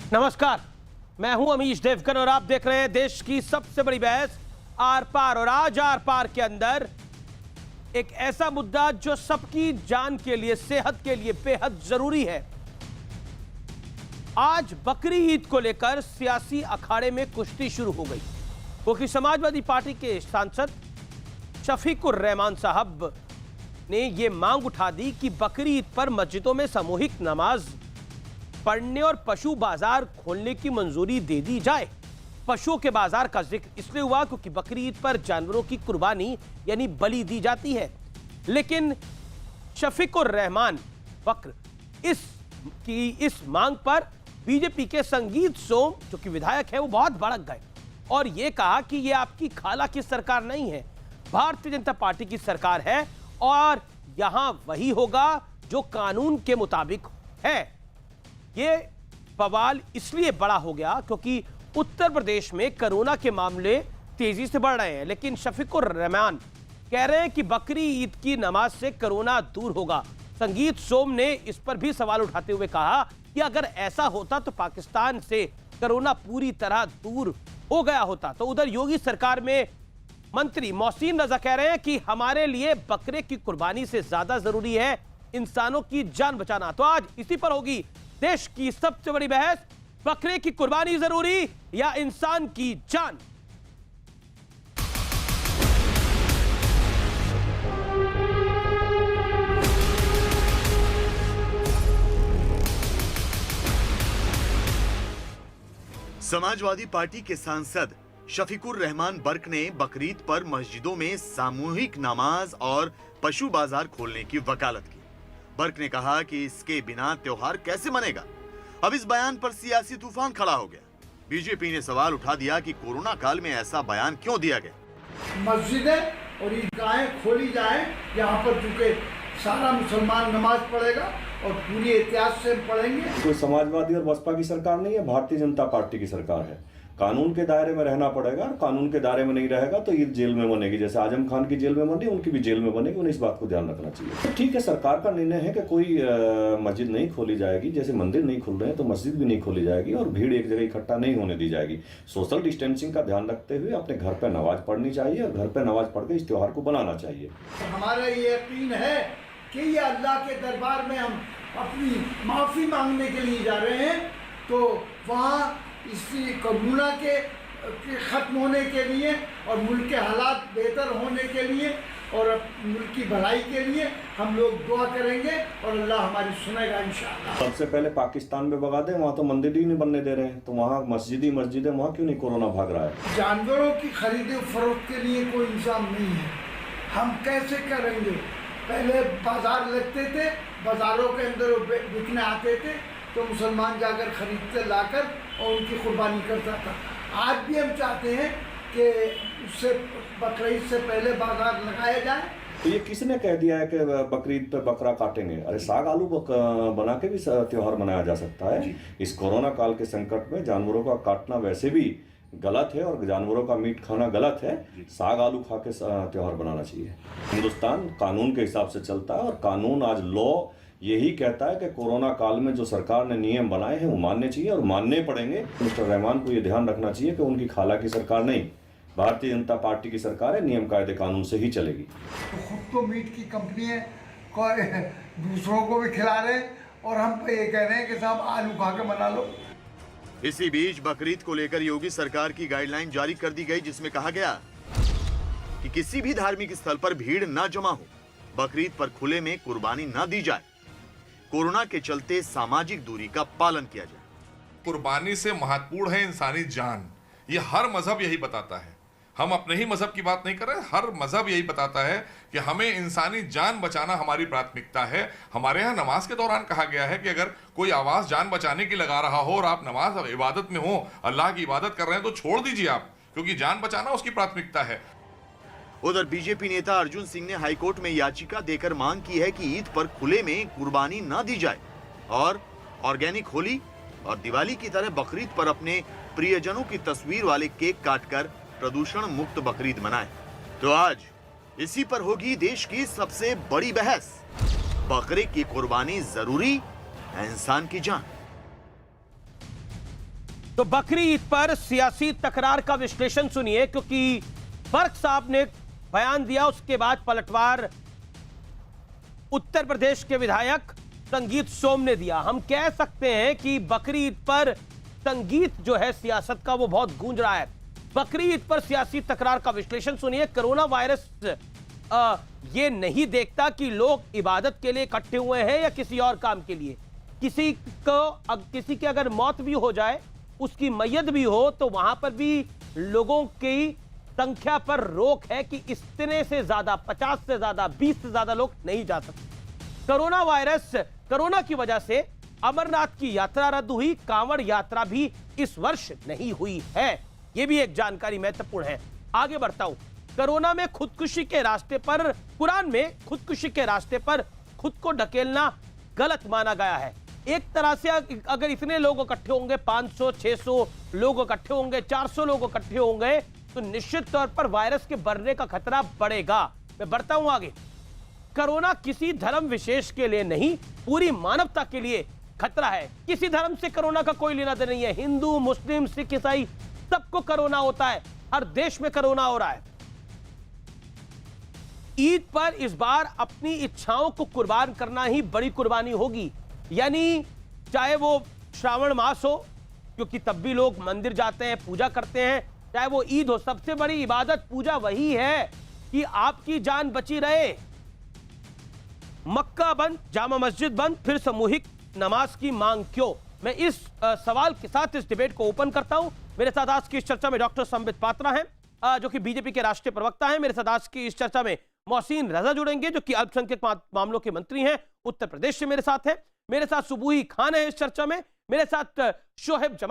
नमस्कार, मैं हूं अमीश देवगन और आप देख रहे हैं देश की सबसे बड़ी बहस आर पार। और आज आर पार के अंदर एक ऐसा मुद्दा जो सबकी जान के लिए, सेहत के लिए बेहद जरूरी है। आज बकरी ईद को लेकर सियासी अखाड़े में कुश्ती शुरू हो गई, क्योंकि समाजवादी पार्टी के सांसद शफीकुर रहमान साहब ने यह मांग उठा दी कि बकरी ईद पर मस्जिदों में सामूहिक नमाज पढ़ने और पशु बाजार खोलने की मंजूरी दे दी जाए। पशुओं के बाजार का जिक्र इसलिए हुआ क्योंकि बकरी ईद पर जानवरों की कुर्बानी यानी बलि दी जाती है। लेकिन शफीकुर रहमान बकर इस मांग पर बीजेपी के संगीत सोम, जो कि विधायक है, वो बहुत भड़क गए और ये कहा कि ये आपकी खाला की सरकार नहीं है, भारतीय जनता पार्टी की सरकार है और यहां वही होगा जो कानून के मुताबिक है। ये बवाल इसलिए बड़ा हो गया क्योंकि उत्तर प्रदेश में कोरोना के मामले तेजी से बढ़ रहे हैं, लेकिन शफीकुर रहमान कह रहे हैं कि बकरी ईद की नमाज से कोरोना दूर होगा। संगीत सोम ने इस पर भी सवाल उठाते हुए कहा कि अगर ऐसा होता तो पाकिस्तान से कोरोना पूरी तरह दूर हो गया होता। तो उधर योगी सरकार में मंत्री मोहसिन रजा कह रहे हैं कि हमारे लिए बकरे की कुर्बानी से ज्यादा जरूरी है इंसानों की जान बचाना। तो आज इसी पर होगी देश की सबसे बड़ी बहस, बकरे की कुर्बानी जरूरी या इंसान की जान। समाजवादी पार्टी के सांसद शफीकुर रहमान बर्क ने बकरीद पर मस्जिदों में सामूहिक नमाज और पशु बाजार खोलने की वकालत की। बर्क ने कहा कि इसके बिना त्योहार कैसे मनेगा। अब इस बयान पर सियासी तूफान खड़ा हो गया। बीजेपी ने सवाल उठा दिया कि कोरोना काल में ऐसा बयान क्यों दिया गया। मस्जिदें और ईदगाहें खोली जाएं, यहाँ पर चूंकि सारा मुसलमान नमाज पढ़ेगा और पूरी एहतियात से पढ़ेंगे। कोई समाजवादी और बसपा की सरकार नहीं है, भारतीय जनता पार्टी की सरकार है। कानून के दायरे में रहना पड़ेगा और कानून के दायरे में नहीं रहेगा तो ईद जेल में बनेगी। जैसे आजम खान की जेल में बनी, उनकी भी जेल में बनेगी। उन्हें इस बात को ध्यान रखना चाहिए। तो ठीक है, सरकार का निर्णय है कि कोई मस्जिद नहीं खोली जाएगी। जैसे मंदिर नहीं खुल रहे हैं तो मस्जिद भी नहीं खोली जाएगी और भीड़ एक जगह इकट्ठा नहीं होने दी जाएगी। सोशल डिस्टेंसिंग का ध्यान रखते हुए अपने घर पर नमाज पढ़नी चाहिए और घर पर नमाज पढ़ के इस त्योहार को बनाना चाहिए। हमारा ये यकीन है कि ये अल्लाह के दरबार में हम अपनी माफ़ी मांगने के लिए जा रहे हैं, तो वहाँ इसी कोरोना के ख़त्म होने के लिए और मुल्क के हालात बेहतर होने के लिए और मुल्क की भलाई के लिए हम लोग दुआ करेंगे और अल्लाह हमारी सुनेगा इंशाअल्लाह। सबसे पहले पाकिस्तान में भगा दें, वहाँ तो मंदिर ही नहीं बनने दे रहे हैं, तो वहाँ मस्जिद है, वहाँ क्यों नहीं कोरोना भाग रहा है। जानवरों की खरीद फरोख्त के लिए कोई इंतजाम नहीं है, हम कैसे करेंगे। पहले बाजार लगते थे, बाजारों के अंदर बिकने आते थे तो मुसलमान जाकर खरीदते लाकर और उनकी कुर्बानी करता था। आज भी हम चाहते हैं कि उससे बकरीद से पहले बाजार लगाया जाए। तो ये किसने कह दिया है कि बकरीद पे बकरा काटेंगे? अरे साग आलू बना के भी त्योहार मनाया जा सकता है। इस कोरोना काल के संकट में जानवरों का काटना वैसे भी गलत है और जानवरों का मीट खाना गलत है। साग आलू खा के त्योहार बनाना चाहिए। हिंदुस्तान कानून के हिसाब से चलता है और कानून आज लॉ यही कहता है कि कोरोना काल में जो सरकार ने नियम बनाए हैं वो मानने चाहिए और मानने पड़ेंगे। मिस्टर रहमान को ये ध्यान रखना चाहिए कि उनकी खाला की सरकार नहीं, भारतीय जनता पार्टी की सरकार है, नियम कायदे कानून से ही चलेगी। तो खुद तो मीट की कंपनी है, दूसरों को भी खिला रहे और हम पे ये कह रहे हैं कि साहब आलू खा के बना लो। इसी बीच बकरीद को लेकर योगी सरकार की गाइडलाइन जारी कर दी गई, जिसमें कहा गया कि किसी भी धार्मिक स्थल पर भीड़ न जमा हो, बकरीद पर खुले में कुर्बानी न दी जाए, कोरोना के चलते सामाजिक दूरी का पालन किया जाए। कुर्बानी से महत्वपूर्ण है इंसानी जान, ये हर मजहब यही बताता है। हम अपने ही मजहब की बात नहीं कर रहे, हर मजहब यही बताता है कि हमें इंसानी जान बचाना हमारी प्राथमिकता है। हमारे यहाँ नमाज के दौरान कहा गया है कि अगर कोई आवाज जान बचाने की लगा रहा हो और आप नमाज और इबादत में हो, अल्लाह की इबादत कर रहे हैं, तो छोड़ दीजिए आप, क्योंकि जान बचाना उसकी प्राथमिकता है। उधर बीजेपी नेता अर्जुन सिंह ने हाईकोर्ट में याचिका देकर मांग की है कि ईद पर खुले में कुर्बानी न दी जाए और ऑर्गेनिक होली और दिवाली की तरह बकरीद पर अपने प्रियजनों की तस्वीर वाले केक काटकर प्रदूषण मुक्त बकरीद मनाएं। तो आज इसी पर होगी देश की सबसे बड़ी बहस, बकरे की कुर्बानी जरूरी है इंसान की जान। तो बकरी ईद पर सियासी तकरार का विश्लेषण सुनिए, क्योंकि बर्क साहब ने बयान दिया, उसके बाद पलटवार उत्तर प्रदेश के विधायक संगीत सोम ने दिया। हम कह सकते हैं कि बकरी ईद पर संगीत जो है सियासत का वो बहुत गूंज रहा है। बकरी ईद पर सियासी तकरार का विश्लेषण सुनिए। कोरोना वायरस ये नहीं देखता कि लोग इबादत के लिए इकट्ठे हुए हैं या किसी और काम के लिए। किसी की अगर मौत भी हो जाए, उसकी मैयत भी हो, तो वहां पर भी लोगों की संख्या पर रोक है कि इतने से ज्यादा, 50 से ज्यादा, 20 से ज्यादा लोग नहीं जा सकते। कोरोना की वजह से अमरनाथ की यात्रा रद्द हुई, कांवड़ यात्रा भी इस वर्ष नहीं हुई है। यह भी एक जानकारी महत्वपूर्ण है। आगे बढ़ता हूं। कोरोना में खुदकुशी के रास्ते पर, कुरान में खुदकुशी के रास्ते पर खुद को ढकेलना गलत माना गया है। एक तरह से अगर इतने लोग इकट्ठे होंगे, 500, 600 लोग इकट्ठे होंगे, 400 लोग इकट्ठे होंगे, तो निश्चित तौर पर वायरस के बढ़ने का खतरा बढ़ेगा। मैं बढ़ता हूं आगे। कोरोना किसी धर्म विशेष के लिए नहीं, पूरी मानवता के लिए खतरा है। किसी धर्म से कोरोना का कोई लेना देना नहीं है। हिंदू, मुस्लिम, सिख, ईसाई सबको कोरोना होता है। हर देश में कोरोना हो रहा है। ईद पर इस बार अपनी इच्छाओं को कुर्बान करना ही बड़ी कुर्बानी होगी। यानी चाहे वो श्रावण मास हो, क्योंकि तब भी लोग मंदिर जाते हैं, पूजा करते हैं, चाहे वो ईद हो, सबसे बड़ी इबादत पूजा वही है कि आपकी जान बची रहे। मक्का बंद, जामा मस्जिद बंद, फिर सामूहिक नमाज की मांग क्यों? मैं इस सवाल के साथ इस डिबेट को ओपन करता हूं। मेरे साथ आज की इस चर्चा में डॉक्टर संबित पात्रा हैं, जो कि बीजेपी के राष्ट्रीय प्रवक्ता हैं। मेरे साथ आज की इस चर्चा में मोहसिन रजा जुड़ेंगे, जो कि अल्पसंख्यक मामलों के मंत्री हैं, उत्तर प्रदेश से मेरे साथ हैं। मेरे साथ सुबूही खान है इस चर्चा में। मेरे साथ शोहेब जमा